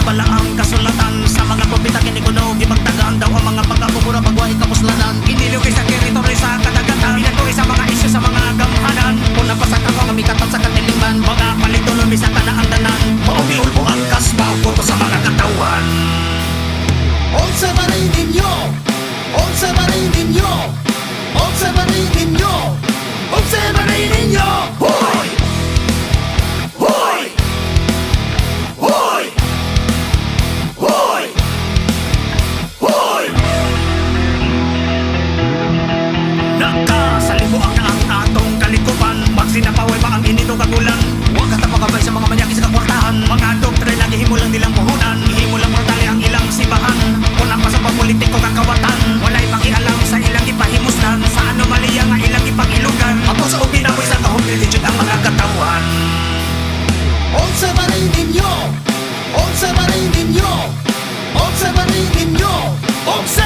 bala ang kasulatan. Sa mga propeta kinikunog, ibagtagaan daw ang mga pagkakubura pagwahi kapuslanan. Inilugay sa teritoryo sa kadagatan, inatuloy sa mga isyu sa mga gamhanan. Kung napasak ako ang mikatan sa katiliman, mga palitunon bisa ka na ang tanan. Maumiulbo ang kasba, puto sa mga katawan. Obserbarin ninyo, obserbarin ninyo, obserbarin ninyo, obserbarin ninyo. Hoy! Hoy! Hoy! Hoy! Hoy! Nakasalimuang na ang atong kalikupan. Pag sinapaway pa ang inito kagulan, huwag katapagabay sa mga manyaki sa kakwartahan. Mga doktrina gihimo lang nilang puhunan, gihimo lang mortali ang ilang sibahan. Kung ang pasapang politiko kakawatan, walay pakialam sa ilang ipahimuslan. Sa anomalya nga ilang ipagilugan, ako sa ubinaboy sa kahong religion ang mga katawan. Obserbarin ninyo, obserbarin ninyo, obserbarin ninyo, obserbarin